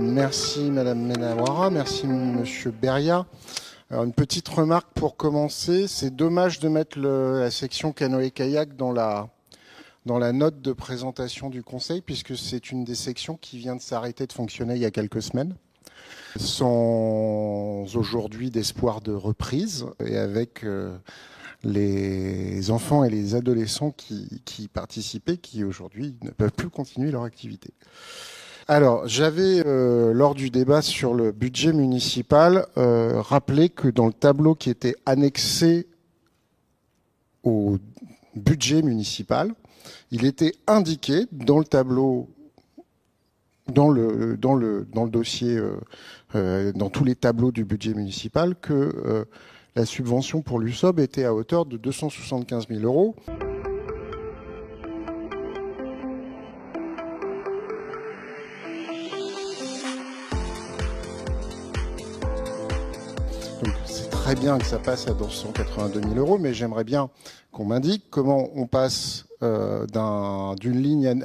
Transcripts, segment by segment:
Merci Madame Menawara, merci Monsieur Beria. Alors, une petite remarque pour commencer, c'est dommage de mettre la section canoë-kayak dans la note de présentation du Conseil, puisque c'est une des sections qui vient de s'arrêter de fonctionner il y a quelques semaines, sans aujourd'hui d'espoir de reprise, et avec les enfants et les adolescents qui participaient, qui aujourd'hui ne peuvent plus continuer leur activité. Alors, j'avais, lors du débat sur le budget municipal, rappelé que dans le tableau qui était annexé au budget municipal, il était indiqué dans le tableau, dans le dossier, dans tous les tableaux du budget municipal, que la subvention pour l'USOB était à hauteur de 275 000 euros. Donc c'est très bien que ça passe à 282 000 euros, mais j'aimerais bien qu'on m'indique comment on passe d'une ligne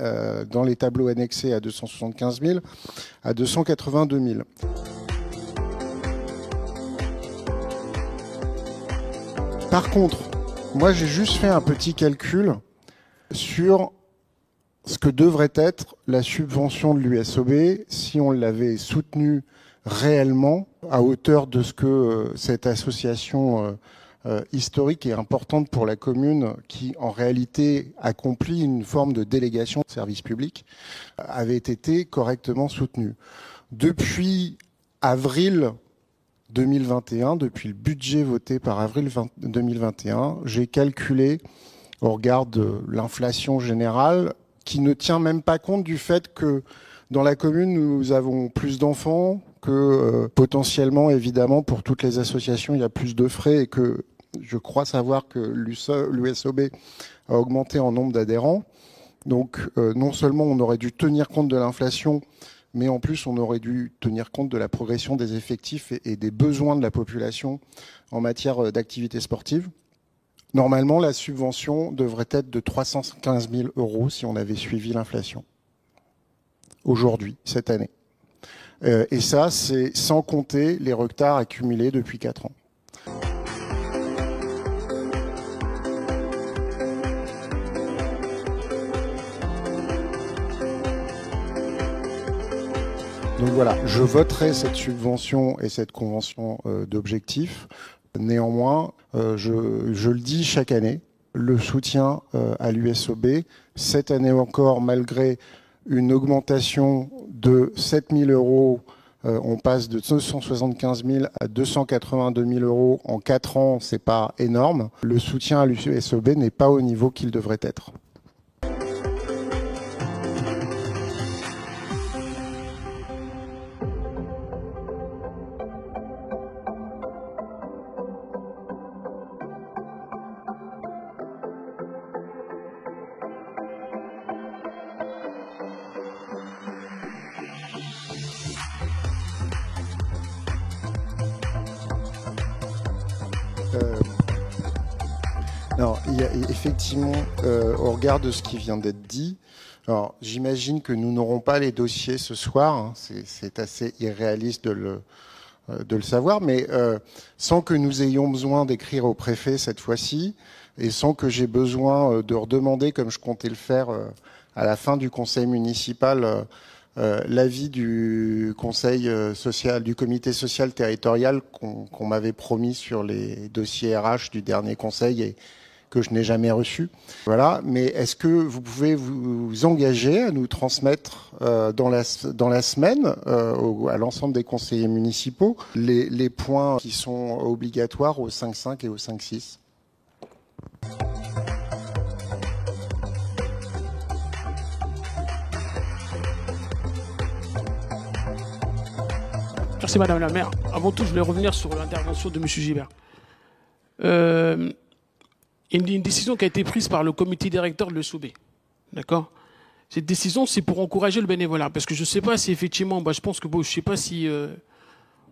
dans les tableaux annexés à 275 000 à 282 000. Par contre, moi j'ai juste fait un petit calcul sur ce que devrait être la subvention de l'USOB si on l'avait soutenue réellement à hauteur de ce que cette association historique et importante pour la commune, qui en réalité accomplit une forme de délégation de service public, avait été correctement soutenue. Depuis avril 2021, depuis le budget voté par avril 2021, j'ai calculé au regard de l'inflation générale, qui ne tient même pas compte du fait que dans la commune, nous avons plus d'enfants, que potentiellement, évidemment, pour toutes les associations, il y a plus de frais, et que je crois savoir que l'USOB a augmenté en nombre d'adhérents. Donc, non seulement on aurait dû tenir compte de l'inflation, mais en plus, on aurait dû tenir compte de la progression des effectifs et des besoins de la population en matière d'activité sportive. Normalement, la subvention devrait être de 315 000 euros si on avait suivi l'inflation. Aujourd'hui, cette année. Et ça, c'est sans compter les retards accumulés depuis 4 ans. Donc voilà, je voterai cette subvention et cette convention d'objectifs. Néanmoins, je le dis chaque année, le soutien à l'USOB, cette année encore, malgré une augmentation de 7 000 euros, on passe de 275 000 à 282 000 euros en 4 ans, c'est pas énorme. Le soutien à l'USOB n'est pas au niveau qu'il devrait être. Non, il y a effectivement, au regard de ce qui vient d'être dit, alors j'imagine que nous n'aurons pas les dossiers ce soir, hein, c'est assez irréaliste de le savoir, mais sans que nous ayons besoin d'écrire au préfet cette fois-ci, et sans que j'ai besoin de redemander, comme je comptais le faire à la fin du conseil municipal, l'avis du conseil social, du comité social territorial qu'on m'avait promis sur les dossiers RH du dernier conseil et que je n'ai jamais reçu. Voilà. Mais est-ce que vous pouvez vous engager à nous transmettre dans la semaine à l'ensemble des conseillers municipaux les points qui sont obligatoires au 5.5 et au 5.6 ? Merci Madame la maire. Avant tout, je voulais revenir sur l'intervention de M. Gilbert. Il y a une décision qui a été prise par le comité directeur de l'USOB. D'accord ? Cette décision, c'est pour encourager le bénévolat. Parce que je ne sais pas si effectivement, je pense que je ne sais pas si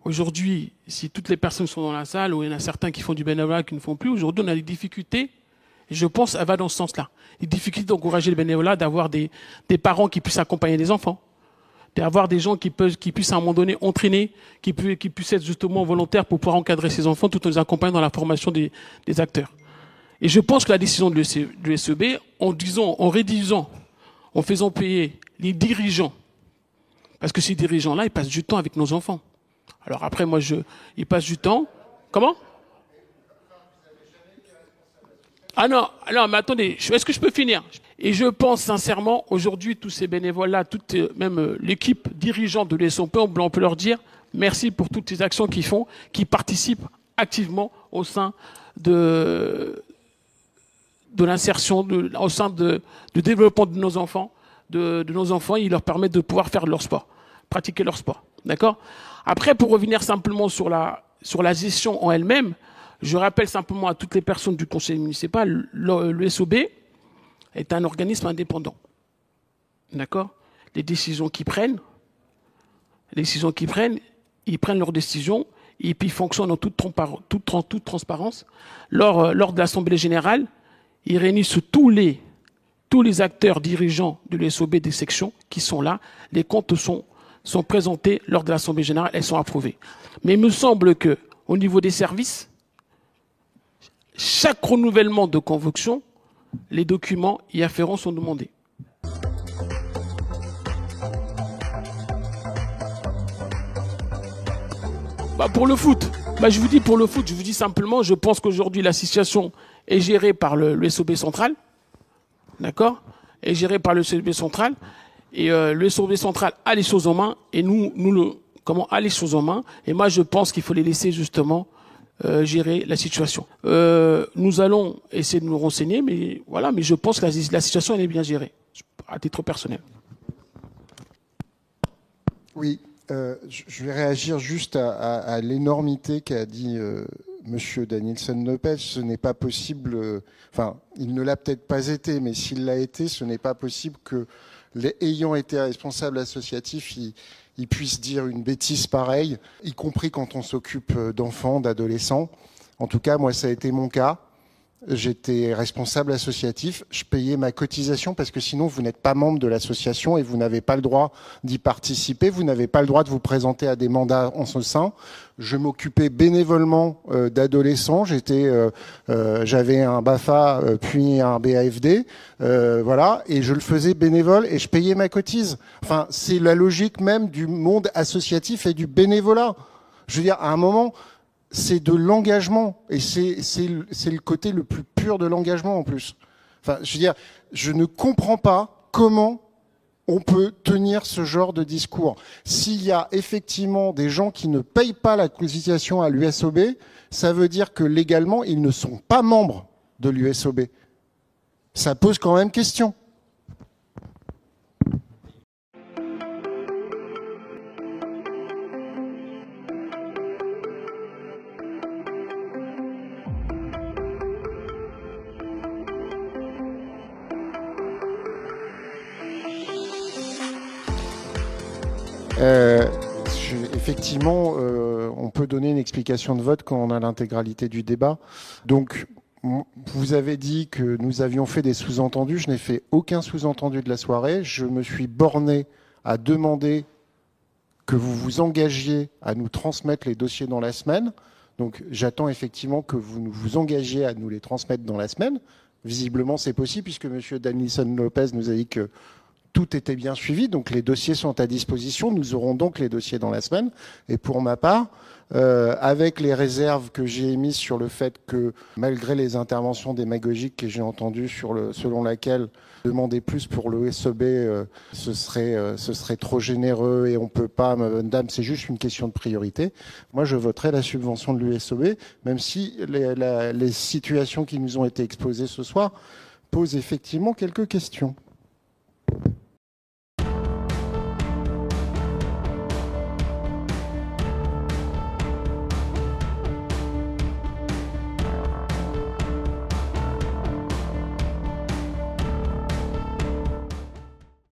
aujourd'hui, si toutes les personnes sont dans la salle, ou il y en a certains qui font du bénévolat, qui ne font plus. Aujourd'hui, on a des difficultés. Et je pense qu'elle va dans ce sens-là. Les difficultés d'encourager le bénévolat, d'avoir des parents qui puissent accompagner les enfants. d'avoir des gens qui puissent à un moment donné entraîner, qui puissent être justement volontaires pour pouvoir encadrer ces enfants tout en les accompagnant dans la formation des acteurs. Et je pense que la décision de l'USEB, en réduisant, en faisant payer les dirigeants, parce que ces dirigeants-là, ils passent du temps avec nos enfants. Alors après, ils passent du temps. Comment? Ah non, mais attendez, est-ce que je peux finir? Et je pense sincèrement, aujourd'hui, tous ces bénévoles-là, même l'équipe dirigeante de l'ESOP, on peut leur dire merci pour toutes les actions qu'ils font, qui participent activement au sein de l'insertion, au sein du développement de nos enfants, ils leur permettent de pouvoir faire leur sport, pratiquer leur sport. D'accord? Après, pour revenir simplement sur la gestion en elle-même, je rappelle simplement à toutes les personnes du conseil municipal, l'ESOB est un organisme indépendant. D'accord? Les décisions qu'ils prennent, ils prennent leurs décisions et puis ils fonctionnent en toute transparence. Lors de l'Assemblée générale, ils réunissent tous les acteurs dirigeants de l'ESOB des sections qui sont là. Les comptes sont présentés lors de l'Assemblée générale, elles sont approuvées. Mais il me semble que au niveau des services, chaque renouvellement de convocation, les documents y afférents sont demandés. Pour le foot, je vous dis simplement, je pense qu'aujourd'hui la situation est gérée par le SOB central, d'accord, est gérée par le SOB central, et le SOB central a les choses en main, et a les choses en main, et moi je pense qu'il faut les laisser justement gérer la situation. Nous allons essayer de nous renseigner, mais voilà, mais je pense que la situation elle est bien gérée, à titre personnel. Oui, je vais réagir juste à l'énormité qu'a dit Monsieur Danielson-Lopez. Ce n'est pas possible, il ne l'a peut-être pas été, mais s'il l'a été, ce n'est pas possible que, ayant été responsable associatif, il puisse dire une bêtise pareille, y compris quand on s'occupe d'enfants, d'adolescents. En tout cas, moi, ça a été mon cas. J'étais responsable associatif, je payais ma cotisation parce que sinon vous n'êtes pas membre de l'association et vous n'avez pas le droit d'y participer, vous n'avez pas le droit de vous présenter à des mandats en ce sein. Je m'occupais bénévolement d'adolescents, j'avais un BAFA puis un BAFD, voilà, et je le faisais bénévole et je payais ma cotise. Enfin, c'est la logique même du monde associatif et du bénévolat. Je veux dire, à un moment, c'est de l'engagement et c'est le côté le plus pur de l'engagement en plus. Enfin, je veux dire, je ne comprends pas comment on peut tenir ce genre de discours. S'il y a effectivement des gens qui ne payent pas la cotisation à l'USOB, ça veut dire que légalement, ils ne sont pas membres de l'USOB. Ça pose quand même question. Effectivement, on peut donner une explication de vote quand on a l'intégralité du débat. Donc, vous avez dit que nous avions fait des sous-entendus. Je n'ai fait aucun sous-entendu de la soirée. Je me suis borné à demander que vous vous engagiez à nous transmettre les dossiers dans la semaine. Donc, j'attends effectivement que vous vous engagiez à nous les transmettre dans la semaine. Visiblement, c'est possible puisque M. Danielson-Lopez nous a dit que tout était bien suivi, donc les dossiers sont à disposition. Nous aurons donc les dossiers dans la semaine. Et pour ma part, avec les réserves que j'ai émises sur le fait que, malgré les interventions démagogiques que j'ai entendues selon laquelle demander plus pour le SEB, ce serait trop généreux et on peut pas, madame, c'est juste une question de priorité. Moi, je voterai la subvention de l'USEB, même si les situations qui nous ont été exposées ce soir posent effectivement quelques questions.